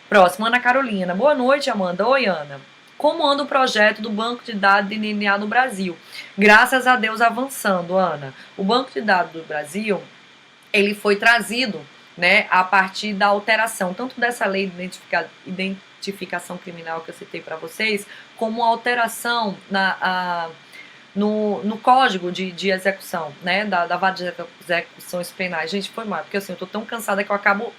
Próximo, Ana Carolina. Boa noite, Amanda. Oi, Ana. como anda o projeto do banco de dados de DNA no Brasil. Graças a Deus avançando, Ana. O banco de dados do Brasil, ele foi trazido, né, a partir da alteração, tanto dessa lei de identificação criminal que eu citei para vocês, como a alteração no código de execução, né, da vara de execuções penais. Gente, foi mal, porque assim, eu tô tão cansada que eu acabo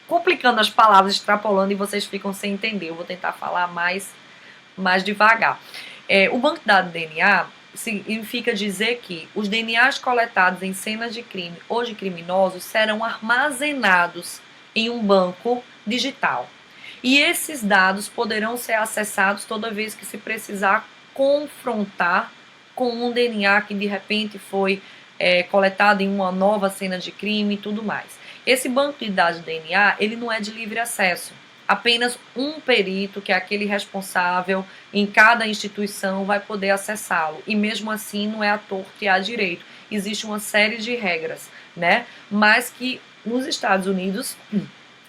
complicando as palavras, extrapolando, e vocês ficam sem entender. Eu vou tentar falar mais devagar. O banco de dados DNA significa dizer que os DNAs coletados em cenas de crime ou de criminosos serão armazenados em um banco digital. E esses dados poderão ser acessados toda vez que se precisar confrontar com um DNA que de repente foi coletado em uma nova cena de crime e tudo mais. Esse banco de dados de DNA, ele não é de livre acesso. Apenas um perito, que é aquele responsável em cada instituição, vai poder acessá-lo. E mesmo assim não é à torto e à direito. Existe uma série de regras, né? Mas que nos Estados Unidos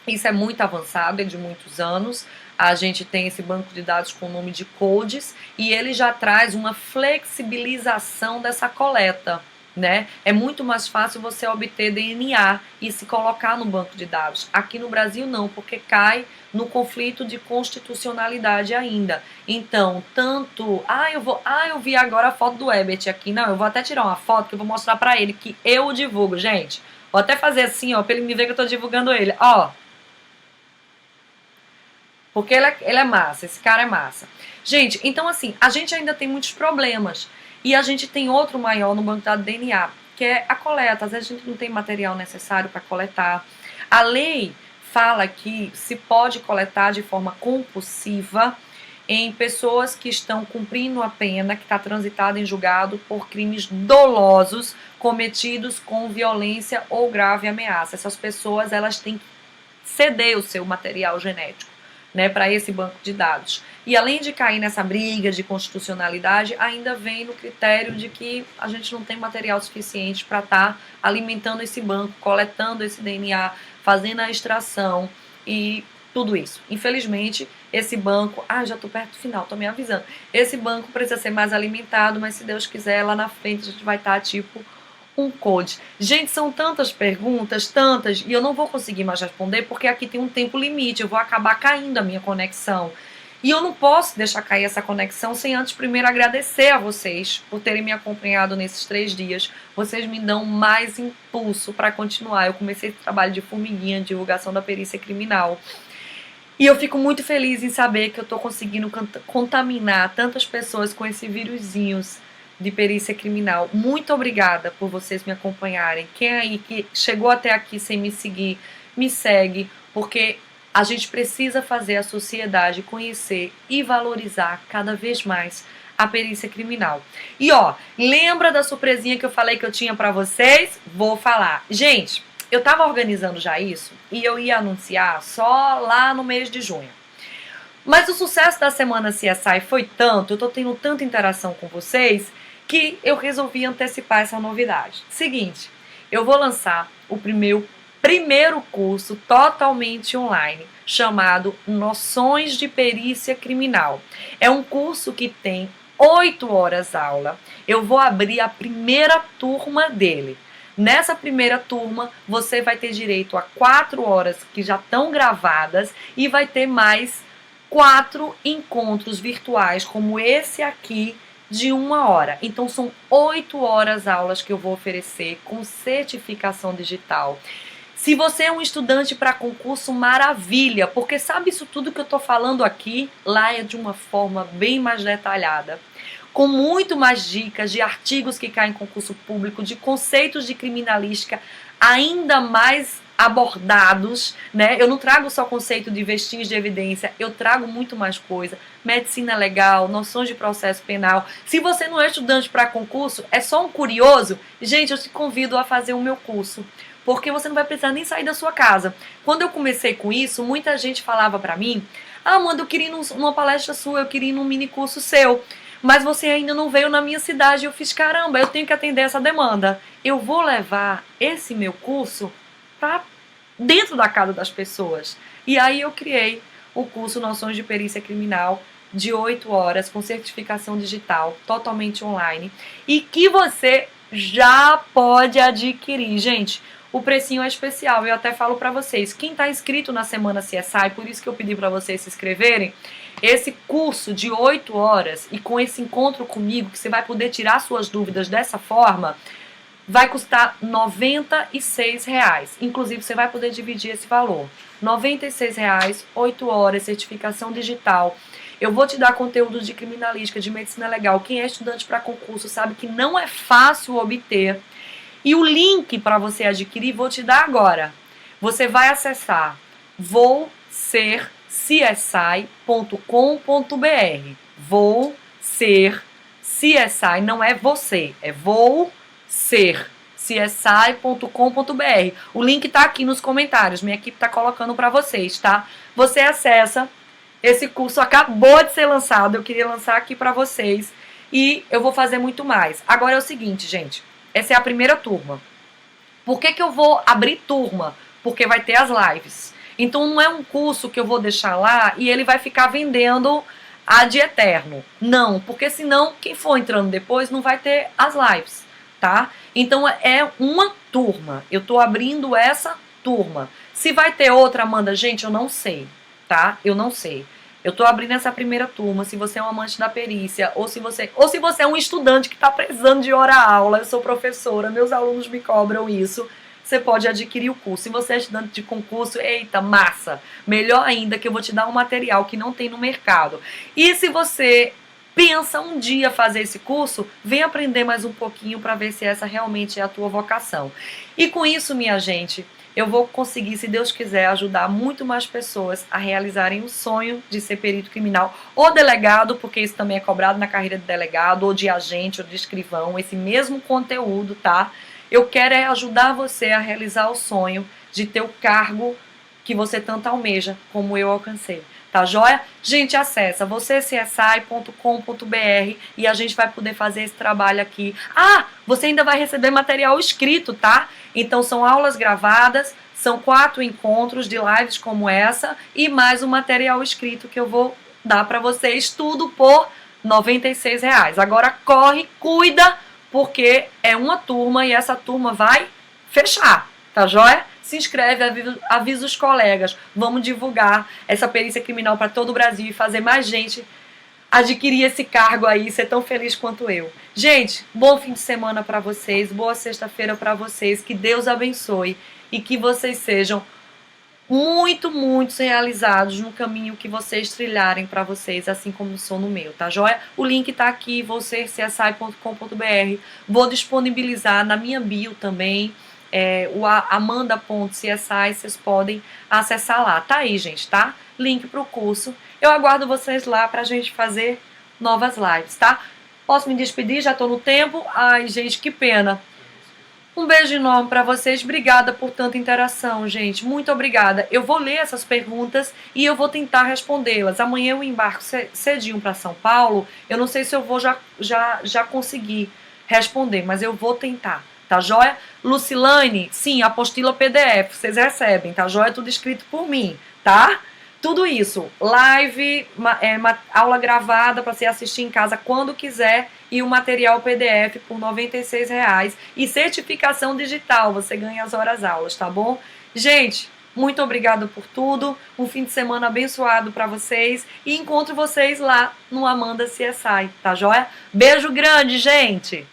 isso é muito avançado, é de muitos anos. A gente tem esse banco de dados com o nome de CODES e ele já traz uma flexibilização dessa coleta, né? É muito mais fácil você obter DNA e se colocar no banco de dados. Aqui no Brasil não, porque cai no conflito de constitucionalidade ainda. Então, tanto... eu vi agora a foto do Ebert aqui. Não, eu vou até tirar uma foto que eu vou mostrar pra ele, que eu o divulgo, gente. Vou até fazer assim, ó, pra ele me ver que eu tô divulgando ele. Ó. Porque ele é massa, esse cara é massa. Gente, então assim, a gente ainda tem muitos problemas. E a gente tem outro maior no banco de dados DNA, que é a coleta. Às vezes a gente não tem material necessário para coletar. A lei fala que se pode coletar de forma compulsiva em pessoas que estão cumprindo a pena, que está transitada em julgado por crimes dolosos cometidos com violência ou grave ameaça. Essas pessoas, elas têm que ceder o seu material genético, né, para esse banco de dados. E além de cair nessa briga de constitucionalidade, ainda vem no critério de que a gente não tem material suficiente para estar alimentando esse banco, coletando esse DNA, fazendo a extração e tudo isso. Infelizmente, esse banco... já estou perto do final, estou me avisando. Esse banco precisa ser mais alimentado, mas se Deus quiser, lá na frente a gente vai estar tipo um CODES. Gente, são tantas perguntas, tantas, e eu não vou conseguir mais responder porque aqui tem um tempo limite, eu vou acabar caindo a minha conexão. E eu não posso deixar cair essa conexão sem antes primeiro agradecer a vocês por terem me acompanhado nesses 3 dias. Vocês me dão mais impulso para continuar. Eu comecei esse trabalho de formiguinha, de divulgação da perícia criminal. E eu fico muito feliz em saber que eu estou conseguindo contaminar tantas pessoas com esse vírusinhos de perícia criminal. Muito obrigada por vocês me acompanharem. Quem aí que chegou até aqui sem me seguir, me segue, porque a gente precisa fazer a sociedade conhecer e valorizar cada vez mais a perícia criminal. E ó, lembra da surpresinha que eu falei que eu tinha pra vocês? Vou falar. Gente, eu tava organizando já isso e eu ia anunciar só lá no mês de junho. Mas o sucesso da Semana CSI foi tanto, eu tô tendo tanta interação com vocês, que eu resolvi antecipar essa novidade. Seguinte, eu vou lançar o primeiro curso totalmente online, chamado Noções de Perícia Criminal. É um curso que tem 8 horas aula. Eu vou abrir a primeira turma dele. Nessa primeira turma, você vai ter direito a 4 horas que já estão gravadas e vai ter mais 4 encontros virtuais, como esse aqui, de 1 hora. Então, são 8 horas aulas que eu vou oferecer com certificação digital. Se você é um estudante para concurso, maravilha, porque sabe isso tudo que eu estou falando aqui? Lá é de uma forma bem mais detalhada, com muito mais dicas de artigos que caem em concurso público, de conceitos de criminalística ainda mais abordados, né? Eu não trago só conceito de vestígios de evidência, eu trago muito mais coisa. Medicina legal, noções de processo penal. Se você não é estudante para concurso, é só um curioso, gente, eu te convido a fazer o meu curso, porque você não vai precisar nem sair da sua casa. Quando eu comecei com isso, muita gente falava para mim: Amanda, eu queria ir numa palestra sua, eu queria ir num mini curso seu, mas você ainda não veio na minha cidade. Eu fiz, caramba, eu tenho que atender essa demanda. Eu vou levar esse meu curso para dentro da casa das pessoas. E aí eu criei o curso Noções de Perícia Criminal de 8 horas, com certificação digital, totalmente online, e que você já pode adquirir. Gente, o precinho é especial, eu até falo para vocês, quem está inscrito na Semana CSI, por isso que eu pedi para vocês se inscreverem, esse curso de 8 horas e com esse encontro comigo, que você vai poder tirar suas dúvidas dessa forma, vai custar R$ 96. Inclusive, você vai poder dividir esse valor. R$ 96, 8 horas, certificação digital. Eu vou te dar conteúdo de criminalística, de medicina legal. Quem é estudante para concurso sabe que não é fácil obter. E o link para você adquirir, vou te dar agora. Você vai acessar vousercsi.com.br. Vou ser CSI, não é você, é vou ser csi.com.br. O link tá aqui nos comentários, minha equipe tá colocando para vocês, tá? Você acessa, esse curso acabou de ser lançado, eu queria lançar aqui para vocês e eu vou fazer muito mais. Agora é o seguinte, gente, essa é a primeira turma. Por que eu vou abrir turma? Porque vai ter as lives. Então não é um curso que eu vou deixar lá e ele vai ficar vendendo ad eterno. Não, porque senão quem for entrando depois não vai ter as lives. Tá? Então é uma turma. Eu tô abrindo essa turma. Se vai ter outra, Amanda, gente, eu não sei, tá? Eu não sei. Eu tô abrindo essa primeira turma. Se você é um amante da perícia, ou se você é um estudante que tá precisando de hora-aula, eu sou professora, meus alunos me cobram isso, você pode adquirir o curso. Se você é estudante de concurso, eita, massa! Melhor ainda que eu vou te dar um material que não tem no mercado. E se você pensa um dia fazer esse curso, vem aprender mais um pouquinho para ver se essa realmente é a tua vocação. E com isso, minha gente, eu vou conseguir, se Deus quiser, ajudar muito mais pessoas a realizarem o sonho de ser perito criminal ou delegado, porque isso também é cobrado na carreira de delegado, ou de agente, ou de escrivão, esse mesmo conteúdo, tá? Eu quero é ajudar você a realizar o sonho de ter o cargo que você tanto almeja, como eu alcancei. Tá joia? Gente, acessa vocêcsi.com.br e a gente vai poder fazer esse trabalho aqui. Ah, você ainda vai receber material escrito, tá? Então são aulas gravadas, são 4 encontros de lives como essa e mais um material escrito que eu vou dar para vocês, tudo por R$ 96. Agora corre, cuida, porque é uma turma e essa turma vai fechar, tá joia? Se inscreve, avisa os colegas. Vamos divulgar essa perícia criminal para todo o Brasil e fazer mais gente adquirir esse cargo aí, ser tão feliz quanto eu. Gente, bom fim de semana para vocês, boa sexta-feira para vocês, que Deus abençoe e que vocês sejam muito realizados no caminho que vocês trilharem para vocês, assim como sou no meu, tá joia? O link tá aqui, vousercsi.com.br. Vou disponibilizar na minha bio também, o amanda.csi, vocês podem acessar lá. Tá aí, gente, tá? Link pro curso. Eu aguardo vocês lá pra gente fazer novas lives, tá? Posso me despedir? Já tô no tempo. Ai, gente, que pena. Um beijo enorme pra vocês. Obrigada por tanta interação, gente. Muito obrigada. Eu vou ler essas perguntas e eu vou tentar respondê-las. Amanhã eu embarco cedinho pra São Paulo. Eu não sei se eu vou já conseguir responder, mas eu vou tentar. Tá joia? Lucilane, sim, apostila PDF, vocês recebem, tá joia? Tudo escrito por mim, tá? Tudo isso, live, aula gravada para você assistir em casa quando quiser e o material PDF por R$ 96 e certificação digital, você ganha as horas-aulas, tá bom? Gente, muito obrigada por tudo, um fim de semana abençoado para vocês e encontro vocês lá no Amanda CSI, tá joia? Beijo grande, gente!